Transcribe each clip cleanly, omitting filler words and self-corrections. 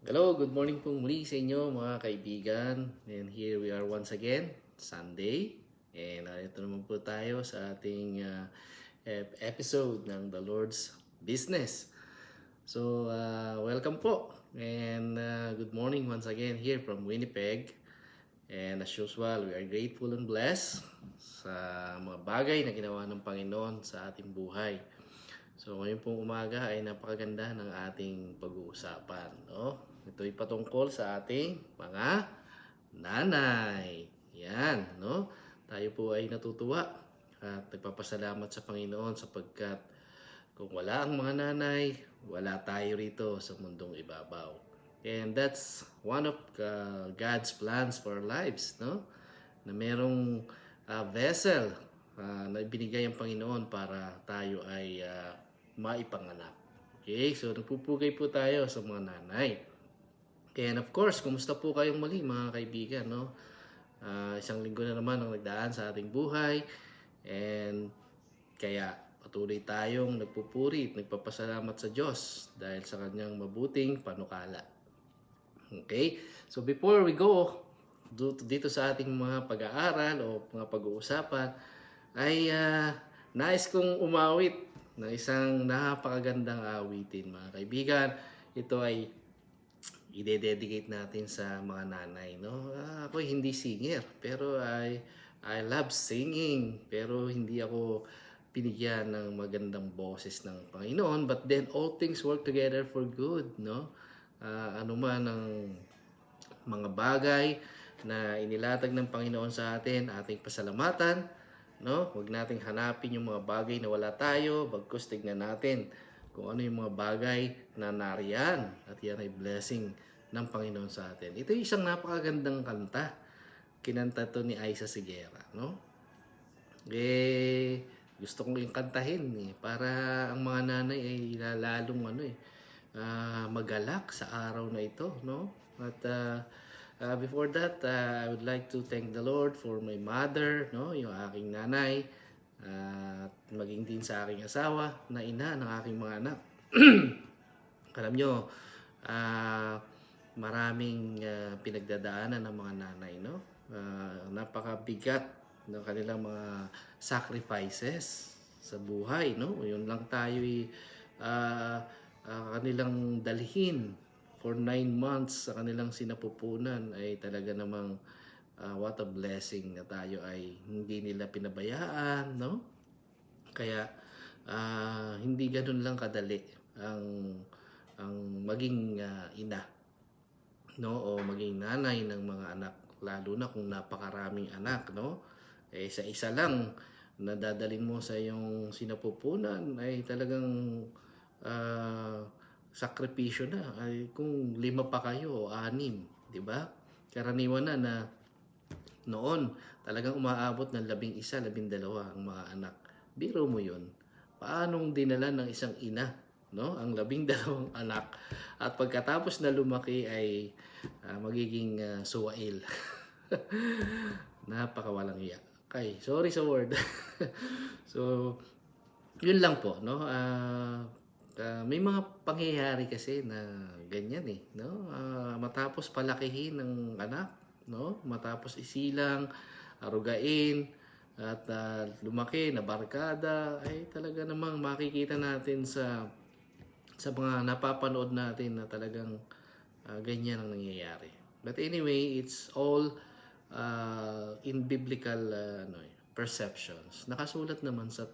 Hello, good morning pong muli sa inyo mga kaibigan. And here we are once again, Sunday. And ito naman po tayo sa ating episode ng The Lord's Business. So, welcome po. And good morning once again here from Winnipeg. And as usual, we are grateful and blessed sa mga bagay na ginawa ng Panginoon sa ating buhay. So ngayon pong umaga ay napakaganda ng ating pag-uusapan. No? Ito'y patungkol sa ating mga nanay. Yan, no? Tayo po ay natutuwa at nagpapasalamat sa Panginoon sapagkat kung wala ang mga nanay, wala tayo rito sa mundong ibabaw. And that's one of God's plans for our lives, no? Na merong vessel na ibinigay ang Panginoon para tayo ay maipanganak. Okay, so nagpupugay po tayo sa mga nanay. And of course, kumusta po kayong muli mga kaibigan, no? Isang linggo na naman ang nagdaan sa ating buhay. And kaya patuloy tayong nagpupuri at nagpapasalamat sa Diyos dahil sa kanyang mabuting panukala. Okay, so before we go dito sa ating mga pag-aaral o mga pag-uusapan, ay nais kong umawit ng isang napakagandang awitin mga kaibigan. Ito ay i-dedicate natin sa mga nanay, no? Ako hindi singer, pero I love singing, pero hindi ako binigyan ng magandang boses ng Panginoon. But then all things work together for good, no? Ano man ang mga bagay na inilatag ng Panginoon sa atin, ating pasalamatan, no? Huwag nating hanapin yung mga bagay na wala tayo, bagkus tignan natin kung ano yung mga bagay na nariyan at yan ay blessing ng Panginoon sa atin. Ito ay isang napakagandang kanta. Kinanta to ni Aisa Sigera, no? Gusto kong yung kantahin para ang mga nanay ay lalong magalak sa araw na ito, no? At before that, I would like to thank the Lord for my mother, no? Yung aking nanay, at maging din sa aking asawa na ina ng aking mga anak. Alam nyo, maraming pinagdadaanan ng mga nanay, no? Napakabigat ng kanilang mga sacrifices sa buhay, no? Yun lang tayo kanilang dalhin for 9 months sa kanilang sinapupunan ay talaga namang what a blessing na tayo ay hindi nila pinabayaan, no? Kaya hindi ganoon lang kadali ang maging ina, no, o maging nanay ng mga anak, lalo na kung napakaraming anak, no? Sa isa lang na dadalhin mo sa iyong sinapupunan ay talagang sakripisyo na. Ay kung 5 pa kayo o 6, di ba? Karaniwan na noon talagang umaabot ng 11, 12 ang mga anak. Biro mo 'yun. Paanong dinala ng isang ina, no, ang 12 anak at pagkatapos na lumaki ay magiging suwail. Napakawalang iya. Okay, sorry sa word. So, yun lang po, no? May mga pangyayari kasi na ganyan no? Matapos palakihin ng anak, no? Matapos isilang, arugain, at lumaki na barkada, ay talaga namang makikita natin sa mga napapanood natin na talagang ganyan ang nangyayari. But anyway, it's all in biblical perceptions. Nakasulat naman sa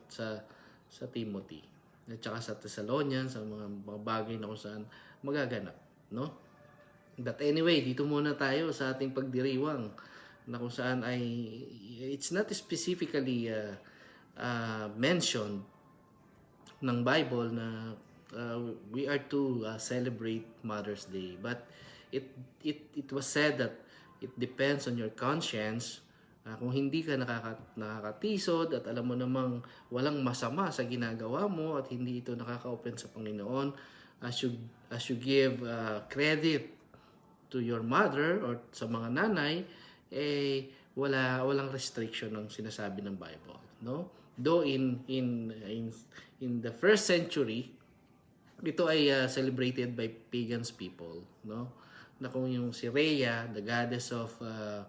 Timothy at saka sa Thessalonians, sa mga bagay na kung saan magaganap, no? But anyway, dito muna tayo sa ating pagdiriwang na kung saan ay it's not specifically mentioned ng Bible na we are to celebrate Mother's Day, but it was said that it depends on your conscience. Kung hindi ka nakakatisod at alam mo namang walang masama sa ginagawa mo at hindi ito nakaka-open sa Panginoon, as you give credit to your mother or sa mga nanay, walang restriction ng sinasabi ng Bible, no? Though in the first century, ito ay celebrated by pagans people, no? Na kung yung si Rhea, the goddess of a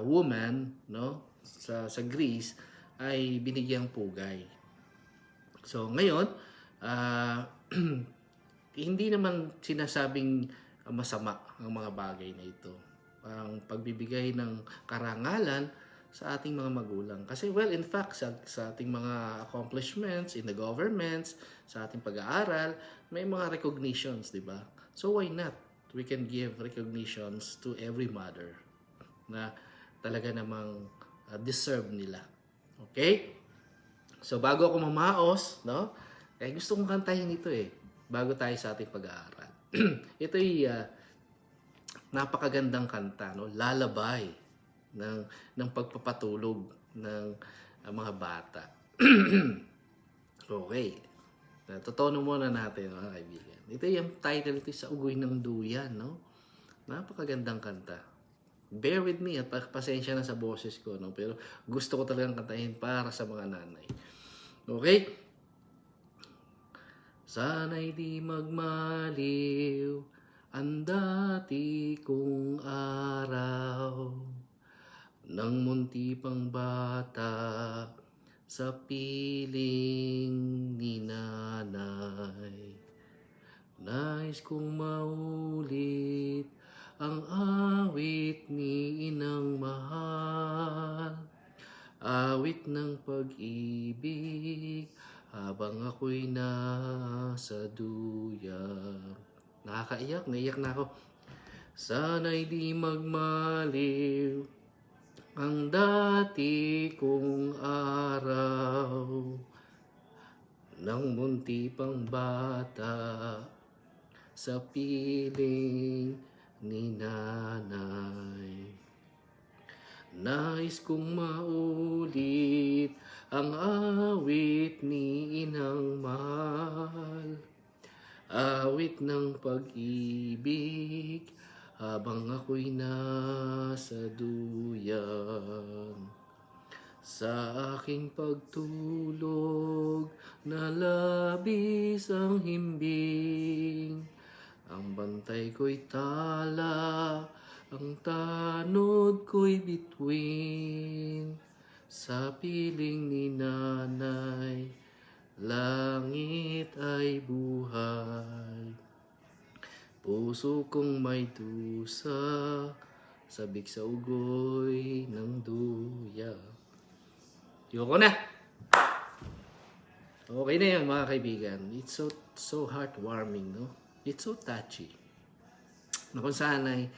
woman, no? Sa Greece ay binigyang pugay. So ngayon, ah hindi naman sinasabing masama ang mga bagay na ito. Ang pagbibigay ng karangalan sa ating mga magulang. Kasi well, in fact, sa ating mga accomplishments in the governments, sa ating pag-aaral, may mga recognitions, di ba? So why not? We can give recognitions to every mother na talaga namang deserve nila. Okay? So bago ako mamaos, no? Kaya gusto kong kantahin ito bago tayo sa ating pag-aaral. Ito ay napakagandang kanta, no? Lalabay ng pagpapatulog ng mga bata. Okay. Totono muna natin, mga kaibigan. Ito yung title ito sa Ugoy ng Duyan, no? Napakagandang kanta. Bear with me at pasensya na sa boses ko, no? Pero gusto ko talagang kantahin para sa mga nanay. Okay? Sana'y di magmaliw ang dati kong araw nang munti pang bata sa piling ni nanay. Nais kong maulit ang awit ni inang mahal, awit ng pag-ibig habang ako'y nasa duyan. Nakakaiyak, naiyak na ako. Sana'y di magmaliw ang dati kong araw nang munti pang bata sa piling ni nanay. Nais kong maulit ang awit ni inang mahal, awit ng pag-ibig habang ako'y nasa duyan. Sa aking pagtulog na labis ang himbing, ang bantay ko'y tala, ang tanod ko'y bituin. Sa piling ni nanay, langit ay buhay. Puso kong may dusa, sabik sa ugoy ng duya. Yoko na! Okay na yan, mga kaibigan. It's so heartwarming, no? It's so touchy. Na kung saan ay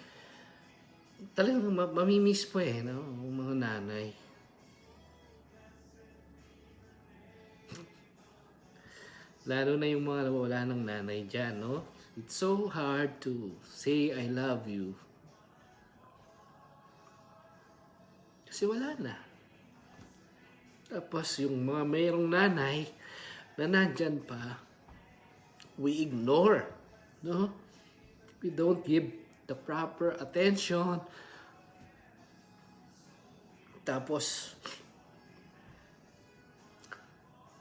talagang mamimiss po no? Ang mga nanay. Lalo na yung mga wala ng nanay dyan, no? It's so hard to say I love you. Kasi wala na. Tapos yung mga mayroong nanay na nandyan pa, we ignore, no? We don't give the proper attention. Tapos,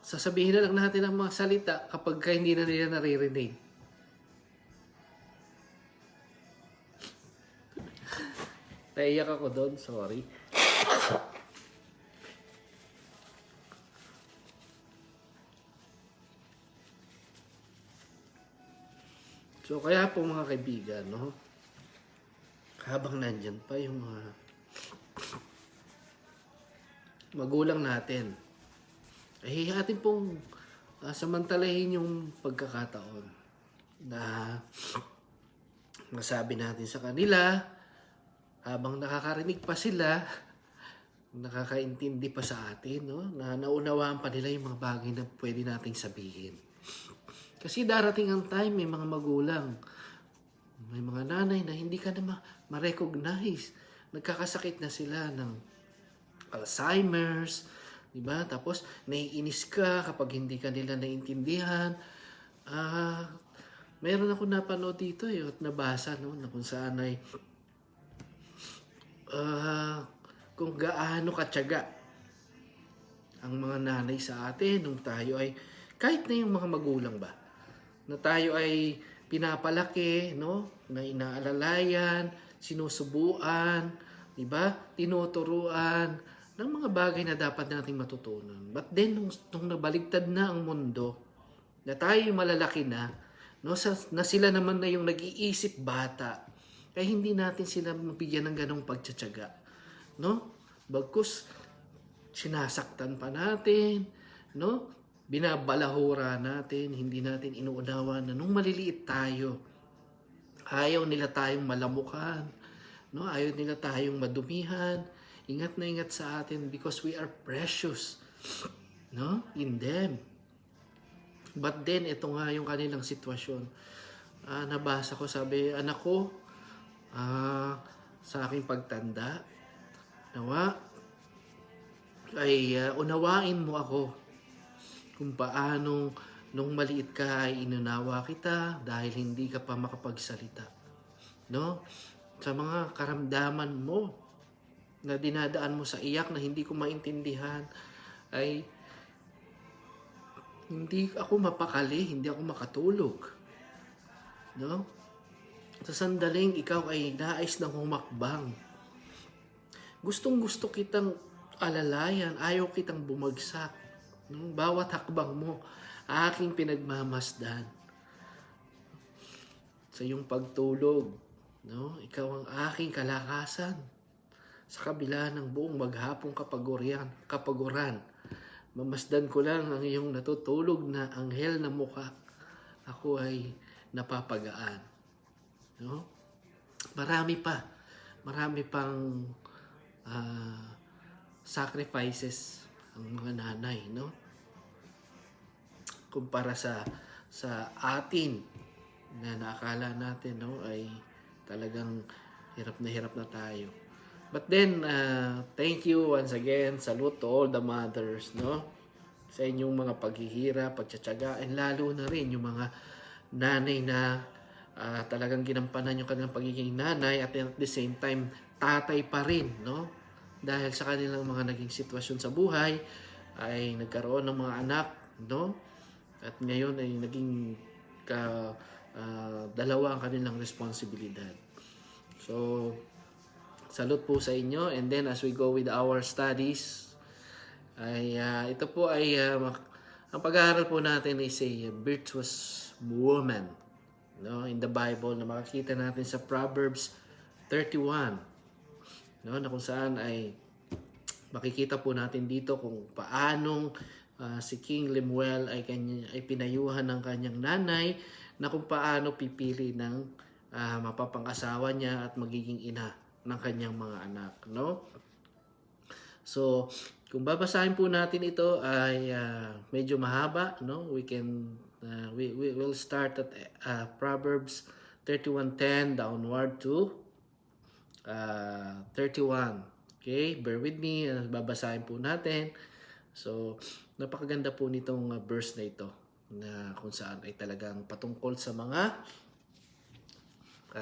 sasabihin na lang natin ang mga salita kapag hindi na nila naririnig. Naiyak ako doon, sorry. So kaya po mga kaibigan, no? Habang nandyan pa yung mga magulang natin, ay atin pong samantalahin yung pagkakataon na masabi natin sa kanila habang nakakarinig pa sila, nakakaintindi pa sa atin, no? Na naunawaan pa nila yung mga bagay na pwede nating sabihin. Kasi darating ang time, may mga magulang, may mga nanay na hindi ka na ma-recognize. Nagkakasakit na sila ng Alzheimer's, di ba? Tapos, naiinis ka kapag hindi ka nila naintindihan. Meron ako napanood dito at nabasa, no? Na kung saan ay kung gaano katyaga ang mga nanay sa atin nung tayo ay, kahit na yung mga magulang ba, na tayo ay pinapalaki, no? Na inaalalayan, sinusubuan, di ba? Tinuturuan ng mga bagay na dapat nating matutunan. But then, nung nabaligtad na ang mundo, na tayo malalaki na, no? Na sila naman na yung nag-iisip bata, kaya hindi natin sila mabigyan ng ganong pagtsatsaga, no? Bagkus, sinasaktan pa natin, no? Binabalahura natin, hindi natin inuunawa na nung maliliit tayo, ayaw nila tayong malamukan, no? Ayaw nila tayong madumihan. Ingat na ingat sa atin because we are precious, no? In them. But then, ito nga yung kanilang sitwasyon. Nabasa ko, sabi, anak ko, sa aking pagtanda, nawa, ay unawain mo ako kung paanong nung maliit ka ay inunawa kita dahil hindi ka pa makapagsalita. No? Sa mga karamdaman mo na dinadaan mo sa iyak na hindi ko maintindihan, ay hindi ako mapakali, hindi ako makatulog. No? Sa sandaling ikaw ay nais ng humakbang. Gustong-gusto kitang alalayan, ayaw kitang bumagsak. No? Bawat hakbang mo, aking pinagmamasdan. Sa iyong pagtulog, no? Ikaw ang aking kalakasan. Sa kabila ng buong maghapong kapaguran, mamasdan ko lang ang iyong natutulog na anghel na mukha. Ako ay napapagaan. No? Marami pang sacrifices ang mga nanay, no? Kumpara sa atin na nakakala natin, no, ay talagang hirap na tayo. But then, thank you once again. Salute to all the mothers, no? Sa inyong mga paghihirap, pagtsatsaga, and lalo na rin yung mga nanay na talagang ginampanan yung kanilang pagiging nanay at the same time, tatay pa rin, no? Dahil sa kanilang mga naging sitwasyon sa buhay, ay nagkaroon ng mga anak, no? At ngayon ay naging dalawa ang kanilang responsibilidad. So, salute po sa inyo. And then as we go with our studies, ay ito po ay ang pag-aaral po natin is a virtuous woman, no, in the Bible, na makikita natin sa Proverbs 31, no, na kung saan ay makikita po natin dito kung paanong si King Lemuel ay pinayuhan ng kanyang nanay na kung paano pipili ng mapapang-asawa niya at magiging ina ng kanyang mga anak, no? So, kung babasahin po natin ito ay medyo mahaba, no? We will start at Proverbs 31:10 downward to 31. Okay, bear with me, babasahin po natin. So, napakaganda po nitong verse na ito, na kung saan ay talagang patungkol sa mga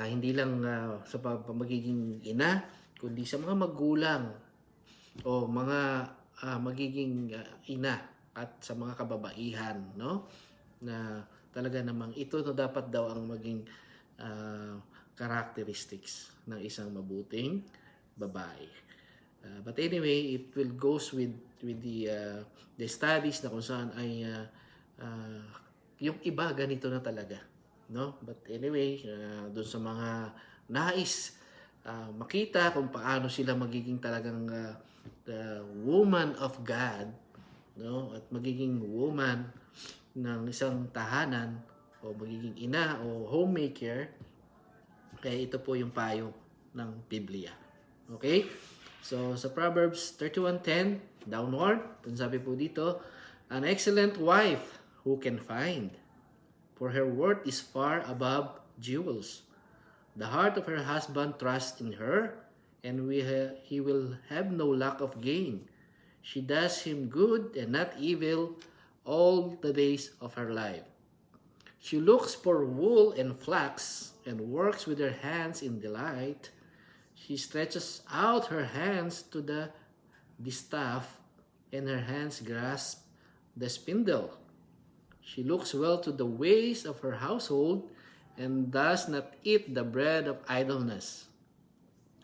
hindi lang sa magiging ina, kundi sa mga magulang o mga magiging ina at sa mga kababaihan, no? Na talaga namang ito na dapat daw ang maging characteristics ng isang mabuting babae. But anyway, it will goes with the studies na kung saan ay yung iba ganito na talaga, no? But anyway, doon sa mga nais makita kung paano sila magiging talagang the woman of God, no? At magiging woman ng isang tahanan o magiging ina o homemaker, kaya ito po yung payo ng Biblia. Okay? So, sa Proverbs 31:10, downward, sabi po dito, an excellent wife who can find, for her worth is far above jewels. The heart of her husband trusts in her, and he will have no lack of gain. She does him good and not evil all the days of her life. She looks for wool and flax and works with her hands in delight. She stretches out her hands to the distaff, and her hands grasp the spindle. She looks well to the ways of her household and does not eat the bread of idleness.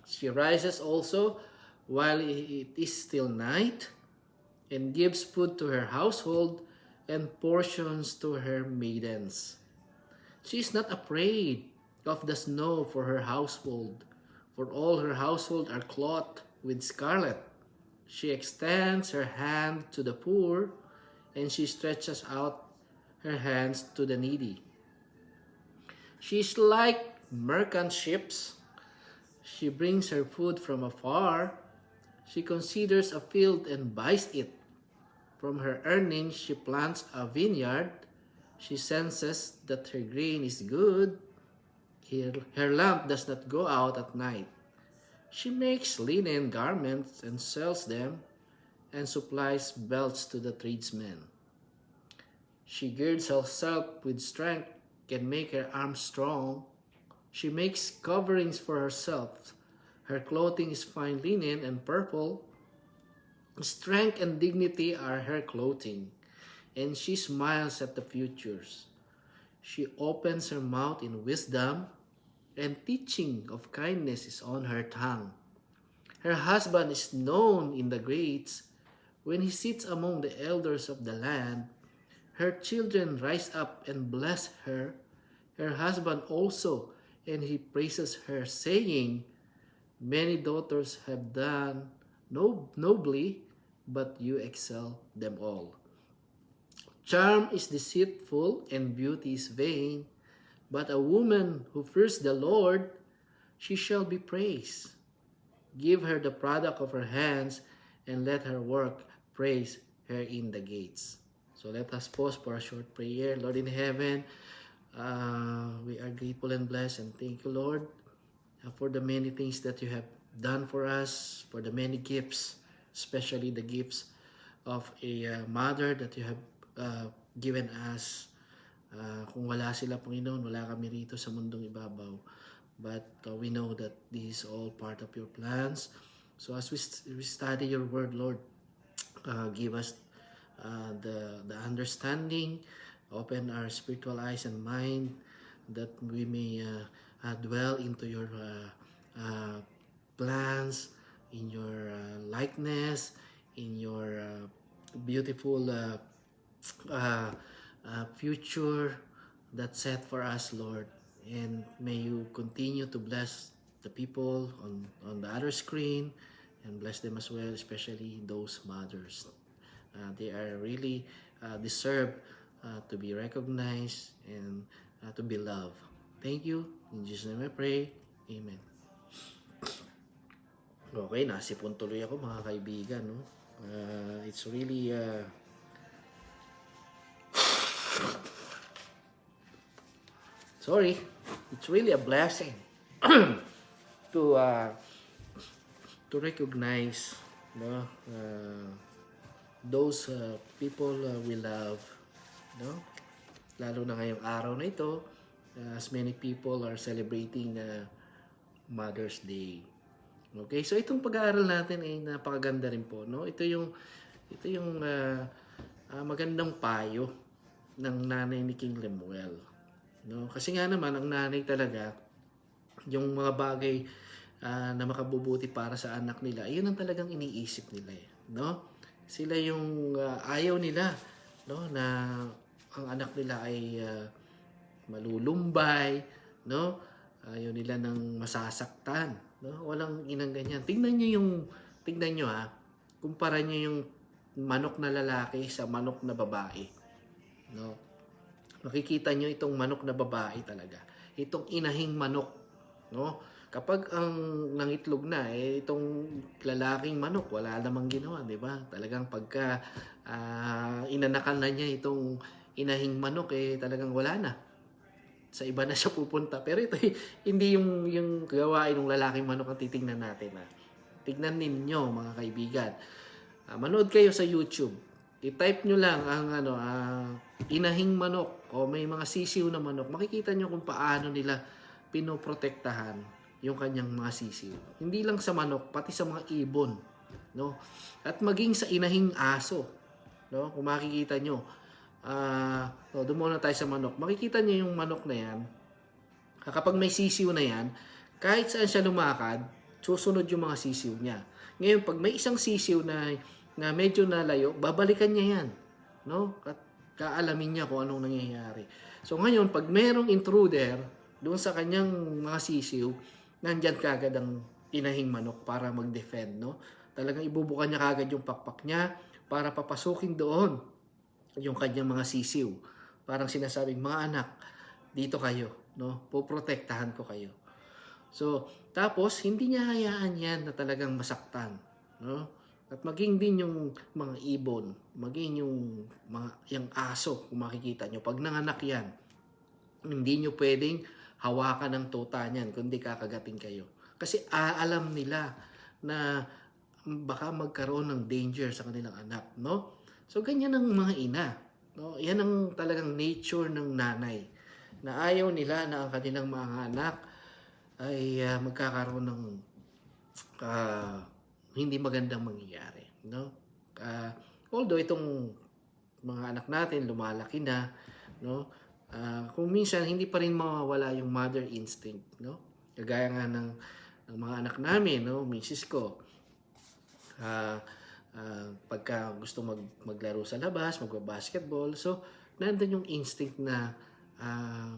She rises also while it is still night and gives food to her household and portions to her maidens. She is not afraid of the snow for her household, for all her household are clothed with scarlet. She extends her hand to the poor, and she stretches out her hands to the needy. She is like merchant ships. She brings her food from afar. She considers a field and buys it. From her earnings, she plants a vineyard. She senses that her grain is good. Her lamp does not go out at night. She makes linen garments and sells them, and supplies belts to the tradesmen. She girds herself with strength and makes her arms strong. She makes coverings for herself. Her clothing is fine linen and purple. Strength and dignity are her clothing, and she smiles at the futures. She opens her mouth in wisdom, and teaching of kindness is on her tongue. Her husband is known in the gates. When he sits among the elders of the land, her children rise up and bless her. Her husband also, and he praises her, saying, Many daughters have done nobly, but you excel them all. Charm is deceitful and beauty is vain, but a woman who fears the Lord, she shall be praised. Give her the product of her hands, and let her work praise her in the gates. So let us pause for a short prayer. Lord in heaven, we are grateful and blessed, and thank you, Lord, for the many things that you have done for us, for the many gifts, especially the gifts of a mother that you have given us. Kung wala sila, Panginoon, wala kami rito sa mundong ibabaw. But we know that this is all part of your plans. So as we study your word, Lord, give us the understanding, open our spiritual eyes and mind, that we may dwell into your plans, in your likeness, in your beautiful future that's set for us, Lord. And may you continue to bless the people on the other screen, and bless them as well, especially those mothers. They are really deserve to be recognized and to be loved. Thank you. In Jesus' name I pray. Amen. Okay, nasipon tuloy ako, mga kaibigan. No? It's really... Sorry, it's really a blessing to recognize, no, those people we love, no? Lalo na ngayong araw na ito, as many people are celebrating Mother's Day. Okay, so itong pag-aaral natin ay napakaganda rin po, no? Ito yung magandang payo ng nanay ni King Lemuel. No, kasi nga naman ang nanay talaga, yung mga bagay na makabubuti para sa anak nila, yun ang talagang iniisip nila, no? Sila yung ayaw nila, no, na ang anak nila ay malulumbay, no? Ayaw nila ng masasaktan, no? Walang inang ganyan. Tingnan niyo ha. Kumpara niyo yung manok na lalaki sa manok na babae, no? Makikita nyo itong manok na babae talaga. Itong inahing manok, no? Kapag ang nangitlog na, itong lalaking manok, wala namang ginawa, di ba? Talagang pagka inanakan na niya itong inahing manok, talagang wala na. Sa iba na siya pupunta. Pero ito, hindi yung gawain ng lalaking manok ang titingnan natin. Tignan ninyo, mga kaibigan. Manood kayo sa YouTube. I-type nyo lang ang inahing manok o may mga sisiw na manok. Makikita nyo kung paano nila pinoprotektahan yung kanyang mga sisiw. Hindi lang sa manok, pati sa mga ibon, no? At maging sa inahing aso, no? Kung makikita nyo, Doon muna tayo sa manok. Makikita niyo yung manok na yan. Kapag may sisiw na yan, kahit saan siya lumakad, susunod yung mga sisiw niya. Ngayon, pag may isang sisiw na medyo nalayo, babalikan niya yan. No? At kaalamin niya kung anong nangyayari. So ngayon, pag merong intruder doon sa kanyang mga sisiw, nandyan kagad ang inahing manok para mag-defend. No? Talagang ibubukan niya kagad yung pakpak niya para papasukin doon yung kanyang mga sisiw. Parang sinasabing, mga anak, dito kayo. No? Poprotektahan ko kayo. So, tapos, hindi niya hayaan yan na talagang masaktan. No? At maging din yung mga ibon, maging yung aso, kung makikita nyo. Pag nanganak yan, hindi nyo pwedeng hawakan ng tuta niyan, kundi kakagatin kayo. Kasi alam nila na baka magkaroon ng danger sa kanilang anak. No? So, ganyan ang mga ina. No? Yan ang talagang nature ng nanay. Na ayaw nila na ang kanilang mga anak ay magkakaroon ng hindi magandang mangyayari. No? Although itong mga anak natin lumalaki na, no? Kung minsan hindi pa rin mawawala yung mother instinct. No? Kagaya nga ng mga anak namin, no? Misis ko, pagka gusto maglaro sa labas, magbabasketball, so nandun yung instinct na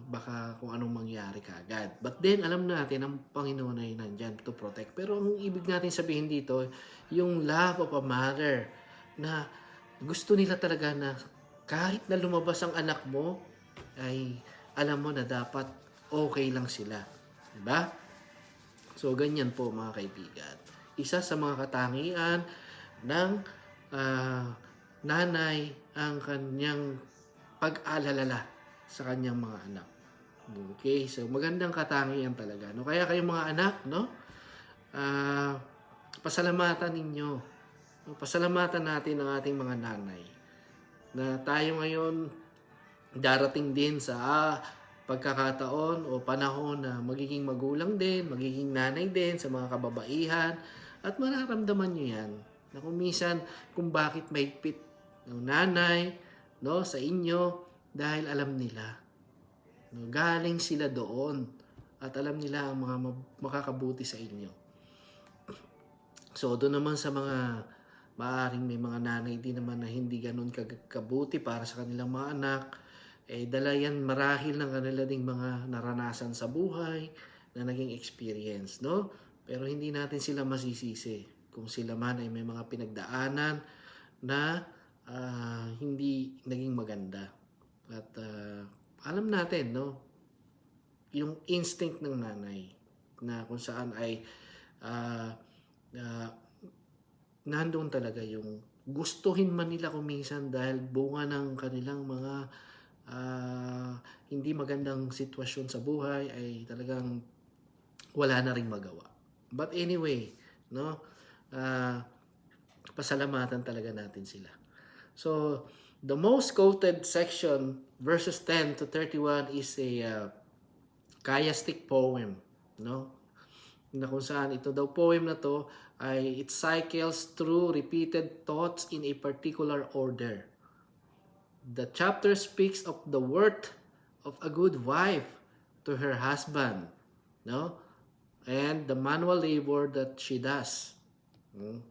baka kung anong mangyari kaagad. But then, alam natin, ang Panginoon ay nandyan to protect. Pero ang ibig natin sabihin dito, yung love of a mother, na gusto nila talaga na kahit na lumabas ang anak mo, ay alam mo na dapat okay lang sila. Diba? So, ganyan po mga kaibigan. Isa sa mga katangian ng nanay ang kanyang pag-alalala sa kanyang mga anak. Okay, so magandang katangian talaga. No? Kaya kayong mga anak, no? Pasalamatan ninyo. No? Pasalamatan natin ang ating mga nanay. Na tayo ngayon darating din sa pagkakataon o panahon na magiging magulang din, magiging nanay din sa mga kababaihan, at mararamdaman nyo yan. Na kung minsan, kung bakit mahigpit ng nanay, no, sa inyo, dahil alam nila, no, galing sila doon at alam nila ang mga makakabuti sa inyo. So, doon naman sa mga maaaring may mga nanay din naman na hindi ganun kabuti para sa kanilang mga anak, dala yan marahil ng kanila ding mga naranasan sa buhay na naging experience, no? Pero hindi natin sila masisisi kung sila man ay may mga pinagdaanan na hindi naging maganda. At alam natin, no, yung instinct ng nanay na kung saan ay nandoon talaga yung gustuhin man nila kung minsan dahil bunga ng kanilang mga hindi magandang sitwasyon sa buhay ay talagang wala na ring magawa. But anyway, no, pasalamatan talaga natin sila. So, the most quoted section, verses 10 to 31, is a chiastic poem, no? Na kung saan ito daw poem na to ay it cycles through repeated thoughts in a particular order. The chapter speaks of the worth of a good wife to her husband, no? And the manual labor that she does.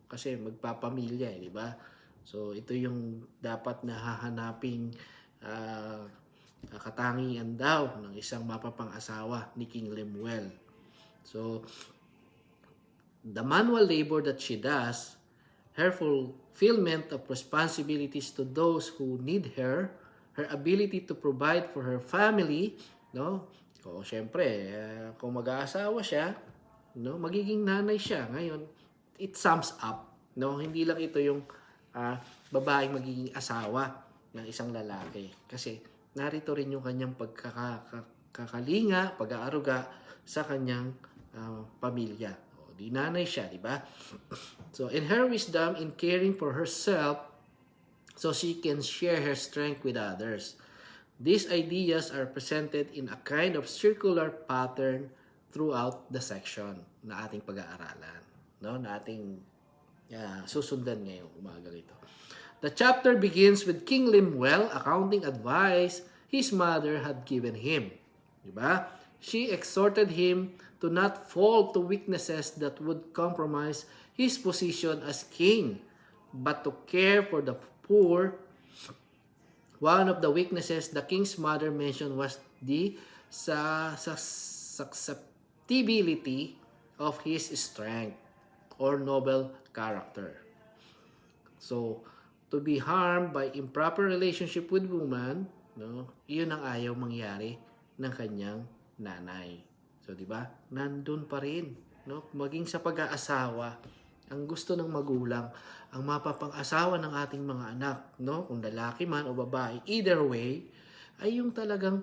Kasi magpapamilya, di ba? So, ito yung dapat na hahanaping katangian daw ng isang mapapang-asawa ni King Lemuel. So, the manual labor that she does, her fulfillment of responsibilities to those who need her, her ability to provide for her family, no? O, syempre, kung mag-aasawa siya, no, magiging nanay siya. Ngayon, it sums up, no? Hindi lang ito yung babaeng magiging asawa ng isang lalaki. Kasi narito rin yung kanyang pagkakalinga, pag-aaruga sa kanyang pamilya. O, di nanay siya, di ba? So, in her wisdom, in caring for herself, so she can share her strength with others. These ideas are presented in a kind of circular pattern throughout the section na ating pag-aaralan. No? Na ating susundan ngayong umaga ito. The chapter begins with King Lemuel accounting advice his mother had given him. Diba? She exhorted him to not fall to weaknesses that would compromise his position as king, but to care for the poor. One of the weaknesses the king's mother mentioned was the susceptibility of his strength or noble character. So, to be harmed by improper relationship with woman, no, yun ang ayaw mangyari ng kanyang nanay. So, di ba? Nandun pa rin, no? Maging sa pag-aasawa, ang gusto ng magulang, ang mapapang-asawa ng ating mga anak, no? Kung lalaki man o babae, either way, ay yung talagang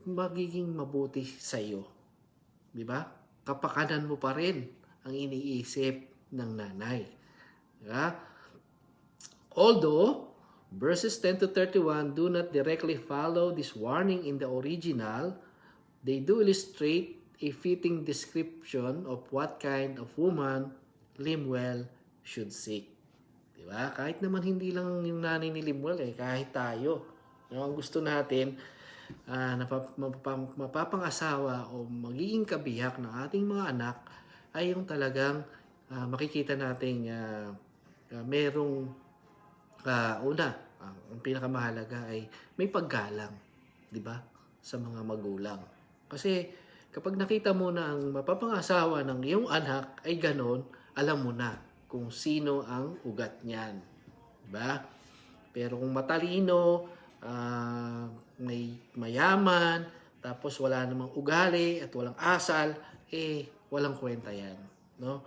magiging mabuti sa iyo. Di ba? Kapakanan mo pa rin ang iniisip ng nanay. Di ba? Although verses 10 to 31 do not directly follow this warning in the original, they do illustrate a fitting description of what kind of woman Lemuel should seek. Diba? Kahit naman hindi lang yung nanay ni Lemuel, kahit tayo. Ang gusto natin, mapapangasawa o magiging kabiyak ng ating mga anak ay yung talagang makikita natin merong ang pinakamahalaga ay may paggalang, di ba? Sa mga magulang. Kasi kapag nakita mo na ang mapapangasawa ng iyong anak ay ganon, alam mo na kung sino ang ugat niyan. Di ba? Pero kung matalino, may mayaman, tapos wala namang ugali at walang asal, walang kwenta yan. No?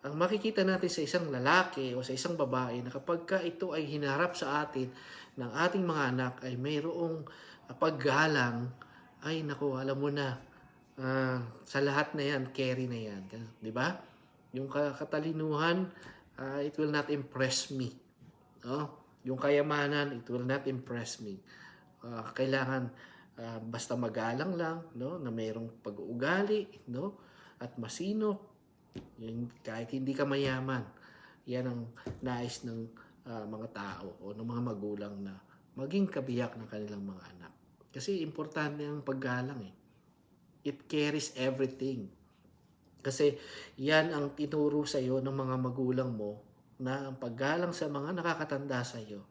Ang makikita natin sa isang lalaki o sa isang babae na kapag ka ito ay hinarap sa atin ng ating mga anak ay mayroong paggalang, ay naku, alam mo na, sa lahat na yan, carry na yan. Di ba? Yung katalinuhan, it will not impress me. No? Yung kayamanan, it will not impress me. Kailangan basta magalang lang, no? Na mayroong pag-uugali, no? At masinop. Kahit hindi ka mayaman, yan ang nais ng mga tao o ng mga magulang na maging kabiyak ng kanilang mga anak. Kasi importante ang paggalang It carries everything. Kasi yan ang tinuro sa iyo ng mga magulang mo na ang paggalang sa mga nakakatanda sa iyo,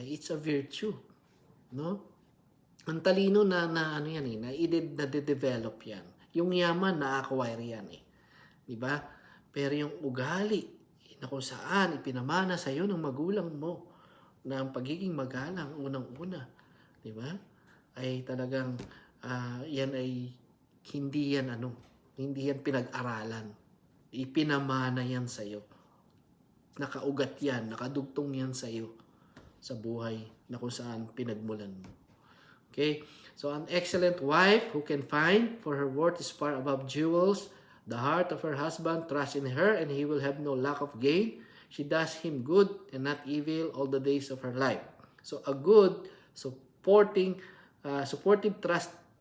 it's a virtue. No? Ang talino na ano yan na i-develop yan. Yung yaman na-acquire yan Diba? Pero yung ugali na kung saan ipinamana sa iyo ng magulang mo na ang pagiging magalang unang-una, diba? Ay talagang yan ay hindi yan pinag-aralan. Ipinamana yan sa iyo. Nakaugat yan, nakadugtong yan sa iyo sa buhay na kung saan pinagmulan mo. Okay? So an excellent wife who can find for her worth is far above jewels. The heart of her husband trusts in her, and he will have no lack of gain. She does him good and not evil all the days of her life. So a good, supportive,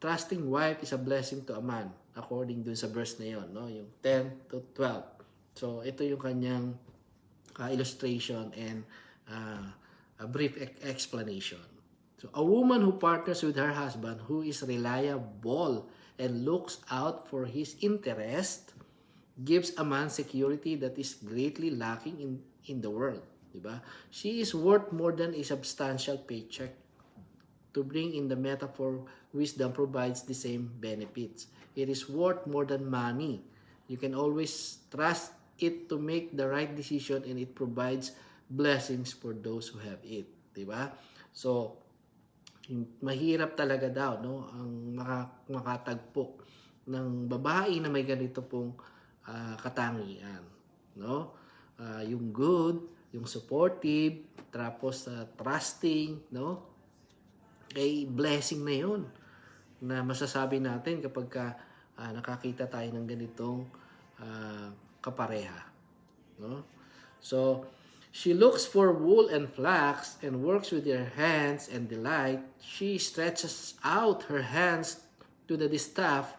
trusting wife is a blessing to a man, according dun sa verse na yun, no? Yung 10 to 12. So ito yung kanyang illustration and a brief explanation. So a woman who partners with her husband who is reliable and looks out for his interest gives a man security that is greatly lacking in the world. Diba? She is worth more than a substantial paycheck. To bring in the metaphor, wisdom provides the same benefits. It is worth more than money. You can always trust it to make the right decision, and it provides blessings for those who have it. Diba? So, mahirap talaga daw ang makatagpo ng babae na may ganito pong katangian, no? Yung good, yung supportive, tapos trusting, no? Ay blessing na 'yon na masasabi natin kapag nakakita tayo ng ganitong kapareha, no? So she looks for wool and flax and works with her hands and delight. She stretches out her hands to the distaff,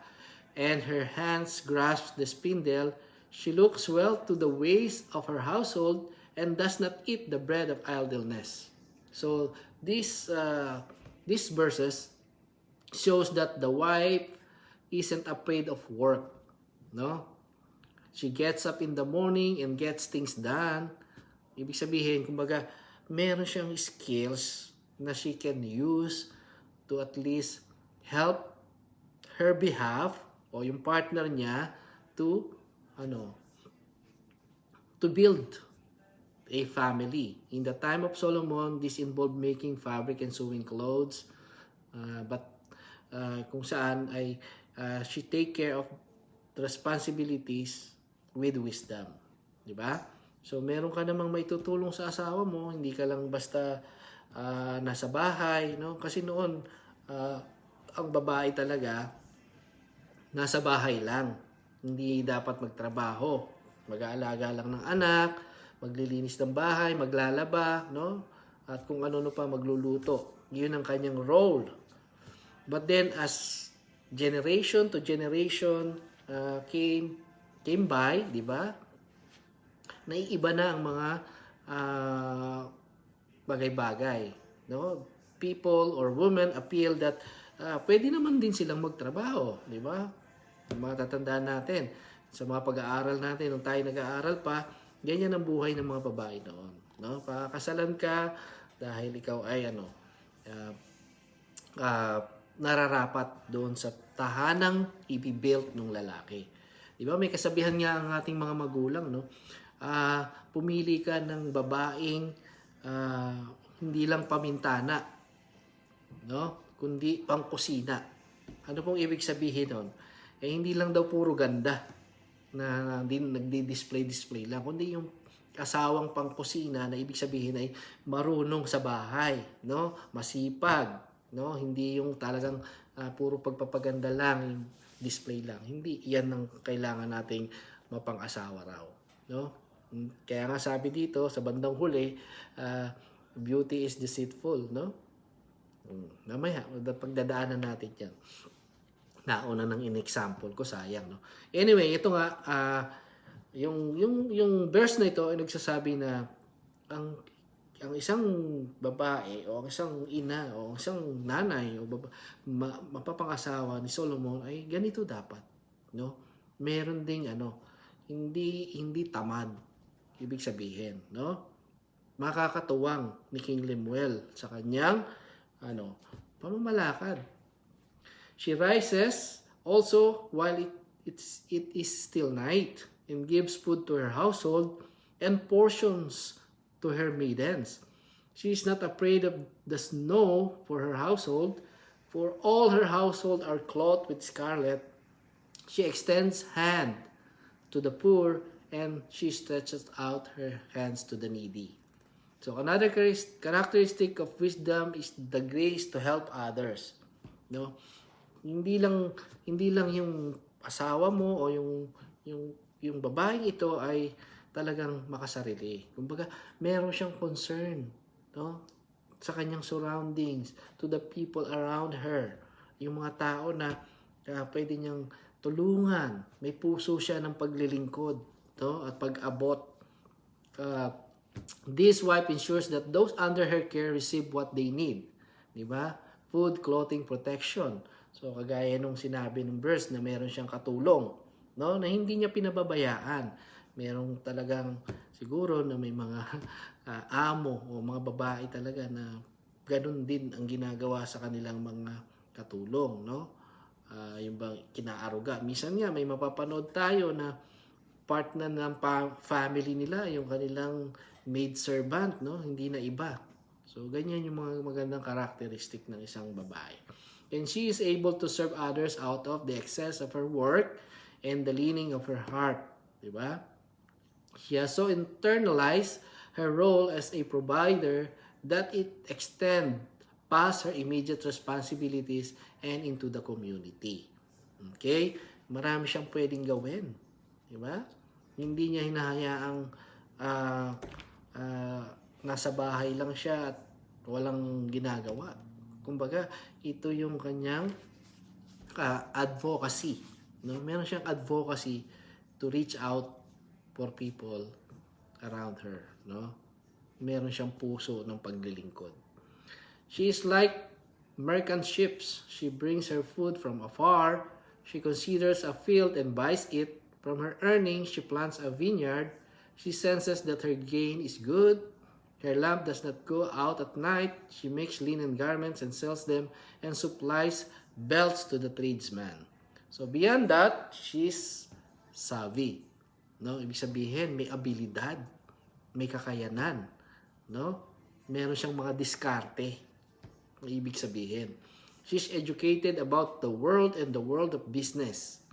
and her hands grasp the spindle. She looks well to the ways of her household and does not eat the bread of idleness. So these verses shows that the wife isn't afraid of work, no? She gets up in the morning and gets things done. Ibig sabihin, kumbaga, meron siyang skills na she can use to at least help her behalf o yung partner niya to build a family. In the time of Solomon, this involved making fabric and sewing clothes. But kung saan ay she take care of the responsibilities with wisdom. Di ba? So, meron ka namang maitutulong sa asawa mo, hindi ka lang basta nasa bahay, no? Kasi noon, ang babae talaga, nasa bahay lang. Hindi dapat magtrabaho. Mag-aalaga lang ng anak, maglilinis ng bahay, maglalaba, no? At kung ano pa, magluluto. Yun ang kanyang role. But then, as generation to generation came by, di ba? Naiiba na ang mga bagay-bagay, no? People or women appeal that pwede naman din silang magtrabaho, di ba? Matatandaan natin sa mga pag-aaral natin nung tayo nag-aaral pa, ganyan ang buhay ng mga babae noon, no? Pakakasalan ka dahil ikaw ay nararapat doon sa tahanang ibibuilt ng lalaki. Di ba? May kasabihan nga ang ating mga magulang, no? Pumili ka ng babaeng hindi lang pamintana, no? Kundi pangkusina. Ano pong ibig sabihin nun? Hindi lang daw puro ganda na nagdi-display lang, kundi yung asawang pangkusina na ibig sabihin ay marunong sa bahay, no? Masipag, no? Hindi yung talagang puro pagpapaganda lang, yung display lang. Hindi, yan ang kailangan nating mapang-asawa raw, no? Kaya nga sabi dito sa bandang huli, beauty is deceitful, no? Mamaya, pagdadaanan natin yan. Nauna nang in-example ko, sayang, no? Anyway, ito nga, yung verse na ito ay nagsasabi na ang isang babae o ang isang ina o ang isang nanay o mapapangasawa ni Solomon ay ganito dapat, no? Meron ding hindi tamad, ibig sabihin, no? Makakatuwang ni King Lemuel sa kanyang pamamalakad. She rises also while it is still night and gives food to her household and portions to her maidens. She is not afraid of the snow for her household, for all her household are clothed with scarlet. She extends hand to the poor and she stretches out her hands to the needy. So another characteristic of wisdom is the grace to help others. No? Hindi lang yung asawa mo o yung babaeng ito ay talagang makasarili. Kumbaga, meron siyang concern, no? Sa kanyang surroundings, to the people around her. Yung mga tao na pwede niyang tulungan. May puso siya ng paglilingkod, no? At pag-abot. This wife ensures that those under her care receive what they need. Di ba? Food, clothing, protection. So, kagaya nung sinabi ng verse na meron siyang katulong, no? Na hindi niya pinababayaan. Merong talagang siguro na may mga amo o mga babae talaga na ganun din ang ginagawa sa kanilang mga katulong, no? Yung bang kinaaruga. Minsan nga may mapapanood tayo na part na ng family nila, yung kanilang maid servant, no? Hindi na iba. So, ganyan yung mga magandang karakteristik ng isang babae. And she is able to serve others out of the excess of her work and the leaning of her heart. Diba? She has so internalized her role as a provider that it extends past her immediate responsibilities and into the community. Okay? Marami siyang pwedeng gawin. Diba? Hindi niya hinahayaang nasa bahay lang siya at walang ginagawa. Kumbaga, ito yung kanyang advocacy. No? Meron siyang advocacy to reach out for people around her, no? Meron siyang puso ng paglilingkod. She is like merchant ships. She brings her food from afar. She considers a field and buys it. From her earnings, she plants a vineyard. She senses that her gain is good. Her lamp does not go out at night. She makes linen garments and sells them and supplies belts to the tradesman. So beyond that, she's savvy. No, ibig sabihin may abilidad, may kakayanan, no? Meron siyang mga diskarte. Ibig sabihin, she's educated about the world and the world of business.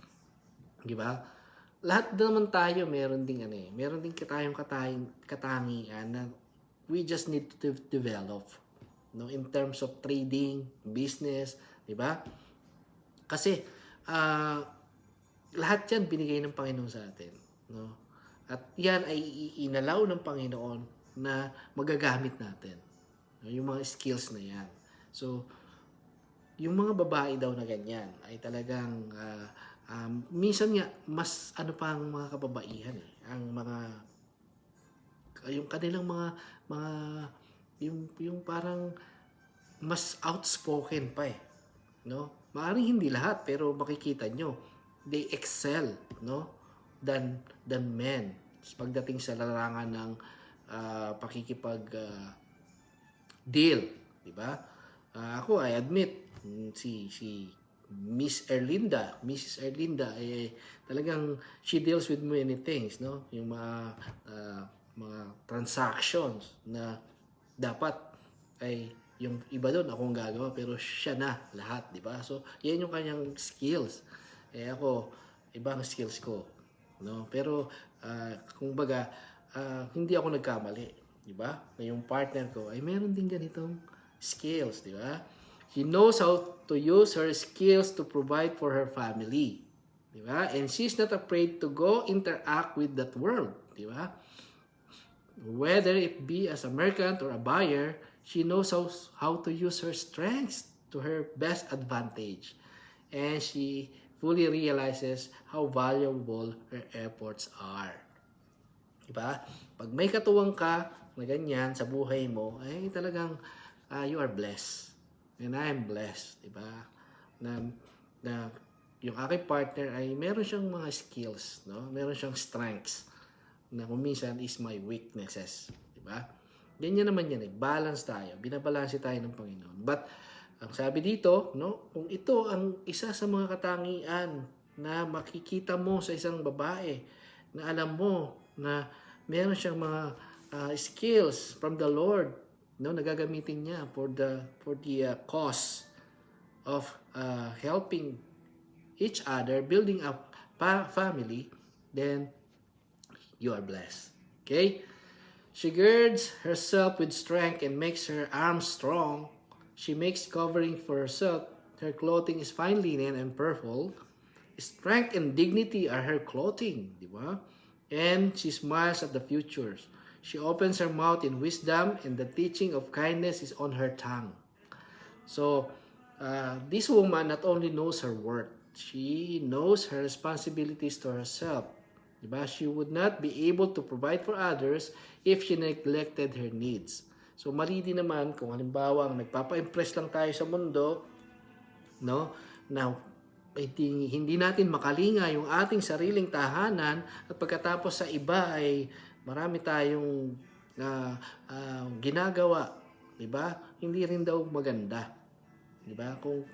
Di ba? Lahat naman tayo meron ding meron ding tayong katangian na we just need to develop, no, in terms of trading, business, di ba? Kasi lahat 'yan binigay ng Panginoon sa atin, no? At 'yan ay inalaw ng Panginoon na magagamit natin. No? Yung mga skills na 'yan. So, yung mga babae daw na ganyan ay talagang minsan nga mas pa ang mga kababaihan ang mga yung kanilang mga yung parang mas outspoken pa no? Maaaring hindi lahat pero makikita nyo they excel, no, than men pagdating sa larangan ng pakikipag deal, di ba? Ako, I admit, si Mrs. Erlinda talagang she deals with many things, no? Yung mga transactions na dapat ay yung iba doon akong gagawa pero siya na lahat, di ba? So, yan yung kanyang skills. Ako, ibang skills ko, no? Pero kumbaga hindi ako nagkamali, di ba? Na yung partner ko ay meron din ganitong skills, di ba? She knows how to use her skills to provide for her family, di ba? And she's not afraid to go interact with that world, di ba? Whether it be as a merchant or a buyer, she knows how to use her strengths to her best advantage. And she fully realizes how valuable her efforts are. Diba? Pag may katuwang ka na ganyan sa buhay mo, ay talagang you are blessed. And I am blessed. Diba? Na yung aking partner ay meron siyang mga skills, no? Meron siyang strengths na kung minsan is my weaknesses. Diba? Ganyan naman yan balance tayo. Binabalanse tayo ng Panginoon. But, ang sabi dito, no, kung ito ang isa sa mga katangian na makikita mo sa isang babae, na alam mo na meron siyang mga skills from the Lord, no, nagagamitin niya for the cause of helping each other, building up family, then you are blessed. Okay? She girds herself with strength and makes her arms strong. She makes covering for herself. Her clothing is fine linen and purple. Strength and dignity are her clothing, di ba? And she smiles at the futures. She opens her mouth in wisdom, and the teaching of kindness is on her tongue. So, this woman not only knows her worth, she knows her responsibilities to herself. Diba? She would not be able to provide for others if she neglected her needs. So, mali din naman kung halimbawa nagpapa-impress lang tayo sa mundo, no, na hindi natin makalinga yung ating sariling tahanan at pagkatapos sa iba ay marami tayong ginagawa, di ba? Hindi rin daw maganda. Di ba? Kung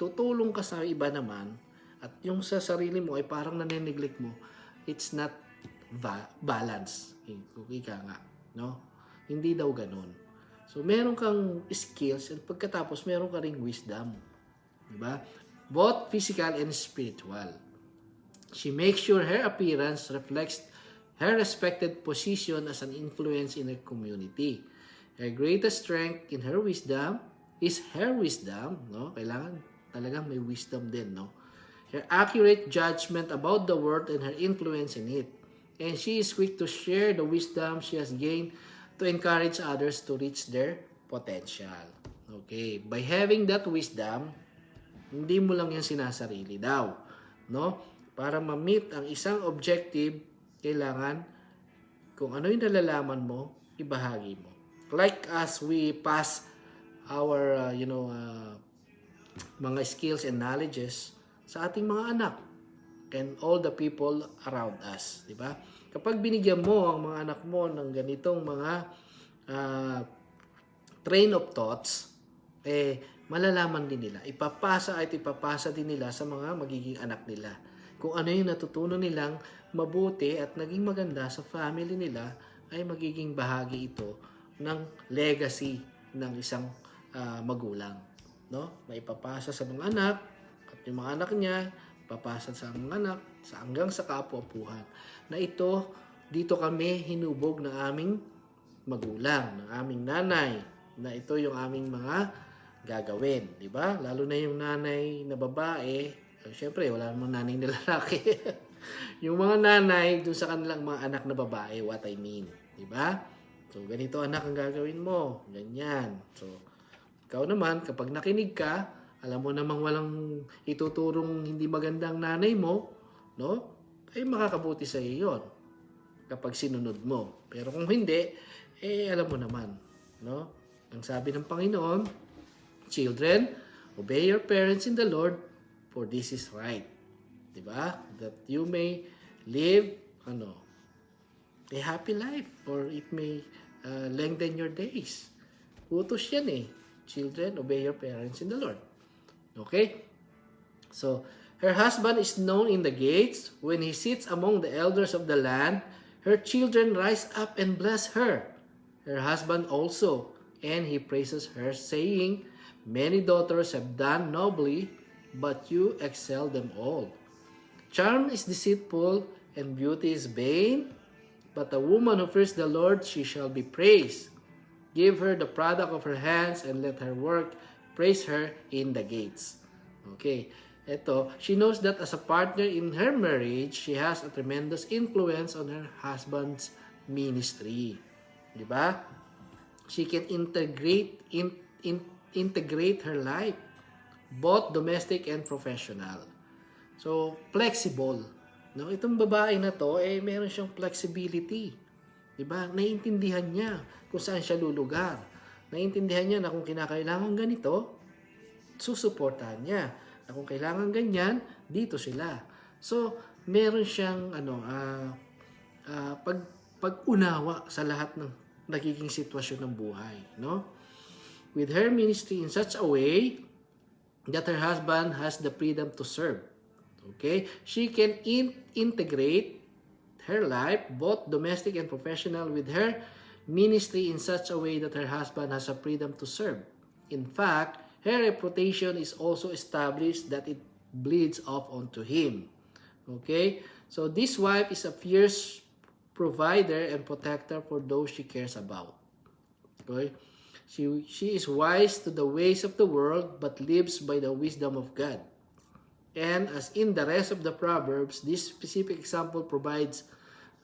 tutulong ka sa iba naman at yung sa sarili mo ay parang nane-neglect mo, it's not balance. Kung ika nga, no? Hindi daw ganun. So, meron kang skills at pagkatapos meron ka ring wisdom. Diba? Both physical and spiritual. She makes sure her appearance reflects her respected position as an influence in her community. Her greatest strength in her wisdom is her wisdom, no? Kailangan talagang may wisdom din, no? Her accurate judgment about the world and her influence in it. And she is quick to share the wisdom she has gained to encourage others to reach their potential. Okay, by having that wisdom, hindi mo lang yan sinasarili daw, no? Para ma-meet ang isang objective, kailangan Kung ano yung nalalaman mo, ibahagi mo. Like as we pass our, mga skills and knowledges sa ating mga anak and all the people around us, di ba? Kapag binigyan mo ang mga anak mo ng ganitong mga train of thoughts, malalaman din nila. Ipapasa din nila sa mga magiging anak nila. Kung ano yung natutunan nilang mabuti at naging maganda sa family nila, ay magiging bahagi ito ng legacy ng isang magulang. No? Maipapasa sa mga anak at yung mga anak niya, papasa sa mga anak hanggang sa kapwa-apuhan. Na dito kami hinubog ng aming magulang, ng aming nanay, na ito yung aming mga gagawin, di ba? Lalo na yung nanay na babae, syempre wala namang nanay na lalaki. Yung mga nanay dun sa kanilang mga anak na babae, what I mean, di ba? So ganito anak ang gagawin mo, ganyan. So ikaw naman kapag nakinig ka, alam mo namang walang ituturong hindi magandang nanay mo, no? Ay makakabuti sa iyo 'yon kapag sinunod mo. Pero kung hindi, alam mo naman, no? Ang sabi ng Panginoon, children, obey your parents in the Lord, for this is right. 'Di ba? That you may live a happy life, or it may lengthen your days. Utos yan eh. Children, obey your parents in the Lord. Okay? So, her husband is known in the gates. When he sits among the elders of the land, her children rise up and bless her. Her husband also, and he praises her, saying, many daughters have done nobly, but you excel them all. Charm is deceitful, and beauty is vain, but a woman who fears the Lord, she shall be praised. Give her the product of her hands, and let her work praise her in the gates. Okay, she knows that as a partner in her marriage, she has a tremendous influence on her husband's ministry. Di ba? She can integrate her life, both domestic and professional. So, flexible. No? Itong babae na to, meron siyang flexibility. Diba? Naiintindihan niya kung saan siya lulugar. Naiintindihan niya na kung kinakailangan ganito, susuportahan niya. Na kung kailangan ganyan, dito sila. So, meron siyang pag-unawa sa lahat ng nagiging sitwasyon ng buhay. No? With her ministry in such a way that her husband has the freedom to serve. Okay? She can integrate her life, both domestic and professional, with her ministry in such a way that her husband has a freedom to serve. In fact, her reputation is also established that it bleeds off onto him. Okay? So this wife is a fierce provider and protector for those she cares about. Okay? She is wise to the ways of the world, but lives by the wisdom of God. And as in the rest of the Proverbs, this specific example provides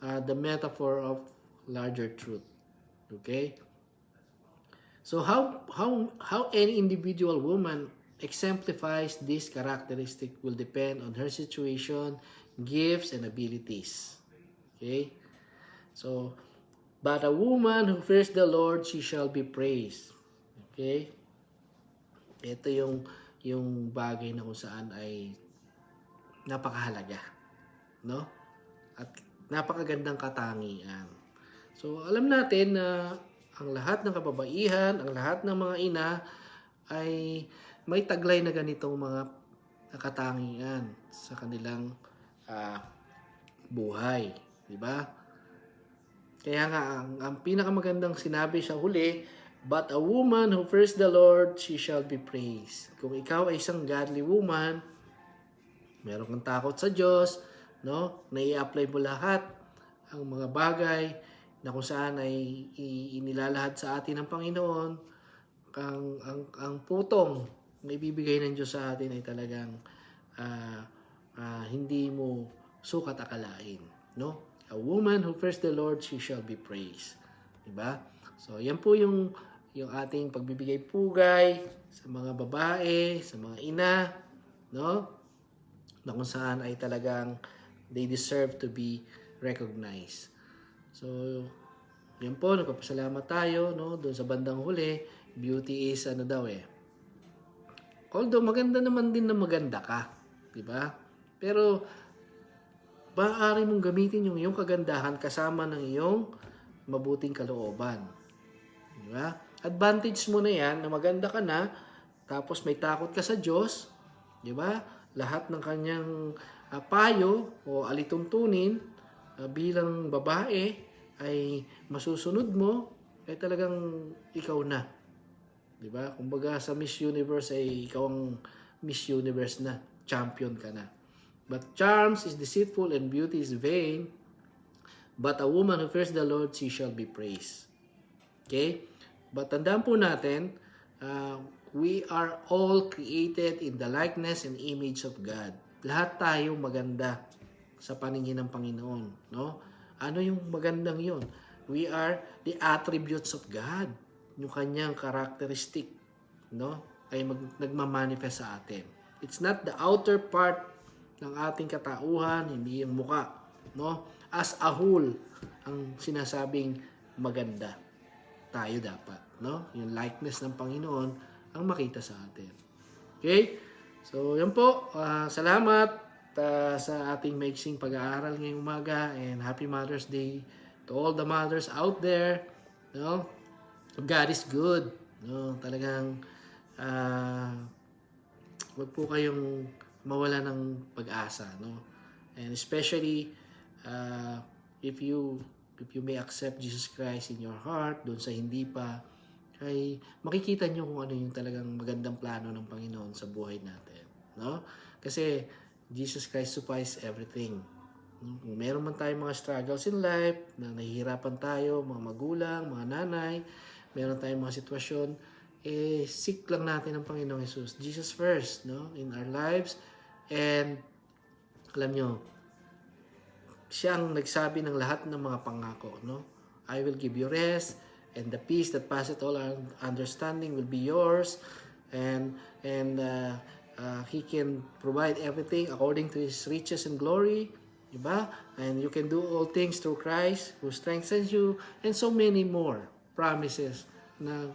the metaphor of larger truth. Okay? So how any individual woman exemplifies this characteristic will depend on her situation, gifts, and abilities. Okay? So, but a woman who fears the Lord, she shall be praised. Okay? Ito yung bagay na kung saan ay napakahalaga, no? At napakagandang katangian. So, alam natin na ang lahat ng kababaihan, ang lahat ng mga ina ay may taglay na ganitong mga katangian sa kanilang buhay, di ba? Kaya nga ang pinakamagandang sinabi sa huli, but a woman who fears the Lord, she shall be praised. Kung ikaw ay isang godly woman, meron kang takot sa Diyos, no? Nai-apply mo lahat ang mga bagay na kung saan ay inilalahad sa atin ng Panginoon, ang putong na ibibigay ng Diyos sa atin ay talagang hindi mo sukat akalain, no? A woman who fears the Lord, she shall be praised. Diba? So, yan po yung ating pagbibigay pugay sa mga babae, sa mga ina, no? Na kung saan ay talagang they deserve to be recognized. So, yun po, nagpapasalamat tayo, no? Doon sa bandang huli, beauty is ano daw eh. Although maganda naman din na maganda ka, di ba? Pero maaari mong gamitin yung iyong kagandahan kasama ng iyong mabuting kalooban. Di ba? Advantage mo na yan na maganda ka na, tapos may takot ka sa Diyos, di ba? Lahat ng kanyang payo o alituntunin bilang babae ay masusunod mo, ay talagang ikaw na. Diba? Kumbaga sa Miss Universe ay ikaw ang Miss Universe na. Champion ka na. But charms is deceitful and beauty is vain. But a woman who fears the Lord, she shall be praised. Okay? But tandaan po natin, we are all created in the likeness and image of God. Lahat tayo maganda sa paningin ng Panginoon. No? Ano yung magandang yun? We are the attributes of God. Yung kanyang characteristic, no, ay nagmamanifest sa atin. It's not the outer part ng ating katauhan, hindi yung muka, no? As a whole, ang sinasabing maganda. Tayo dapat, no? Yung likeness ng Panginoon ang makita sa atin. Okay? So, yan po. Salamat sa ating maiksing pag-aaral ngayong umaga, and Happy Mother's Day to all the mothers out there, no? God is good. No, talagang wag po kayong mawala ng pag-asa, no? And especially if you may accept Jesus Christ in your heart, doon sa hindi pa, ay makikita nyo kung ano yung talagang magandang plano ng Panginoon sa buhay natin, no? Kasi Jesus Christ supplies everything. Kung meron man tayong mga struggles in life, na nahihirapan tayo, mga magulang, mga nanay, meron tayong mga sitwasyon, seek lang natin ang Panginoong Jesus. Jesus first, no? In our lives. And, alam nyo, siya ang nagsabi ng lahat ng mga pangako, no? I will give you rest, and the peace that passeth all understanding will be yours. And He can provide everything according to His riches and glory. Diba? And you can do all things through Christ who strengthens you, and so many more promises na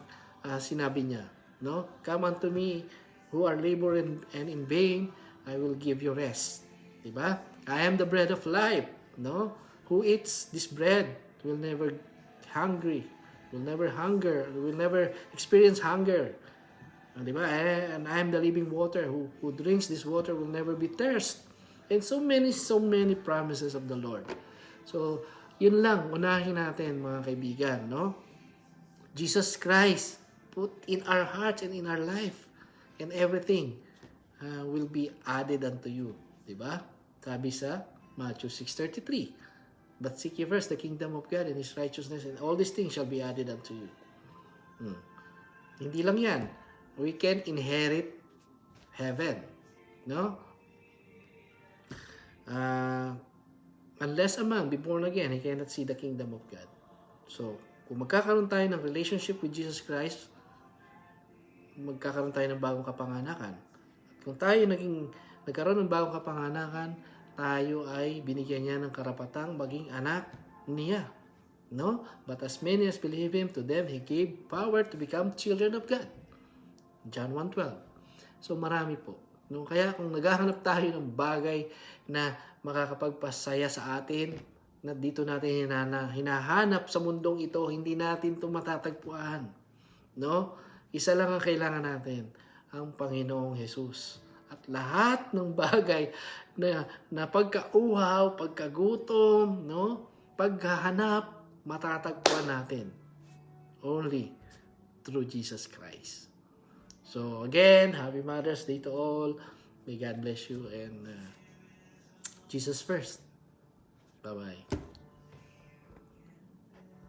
sinabi niya, no? Come unto me who are labor and in vain, I will give you rest. Diba? I am the bread of life, no? Who eats this bread will never hungry, will never hunger, will never experience hunger. Diba? And I am the living water, who drinks this water will never be thirst. And so many promises of the Lord. So, yun lang, unahin natin mga kaibigan, no? Jesus Christ put in our hearts and in our life, and everything will be added unto you. Diba? Sabi sa Matthew 6:33, but seek ye first the kingdom of God and His righteousness, and all these things shall be added unto you. Hindi lang yan. We can inherit heaven. No? Unless a man be born again, he cannot see the kingdom of God. So, kung magkakaroon tayo ng relationship with Jesus Christ, magkakaroon tayo ng bagong kapanganakan. At kung tayo nagkaroon ng bagong kapanganakan, tayo ay binigyan niya ng karapatang maging anak niya. No? But as many as believe Him, to them He gave power to become children of God. John 1:12. So marami po. No? Kaya kung naghahanap tayo ng bagay na makakapagpasaya sa atin, na dito natin hinahanap sa mundong ito, hindi natin ito matatagpuan. No? Isa lang ang kailangan natin, ang Panginoong Jesus. At lahat ng bagay na pagkauhaw, pagkagutom, no? Paghahanap, matatagpuan natin. Only through Jesus Christ. So again, Happy Mother's Day to all. May God bless you, and Jesus first. Bye-bye.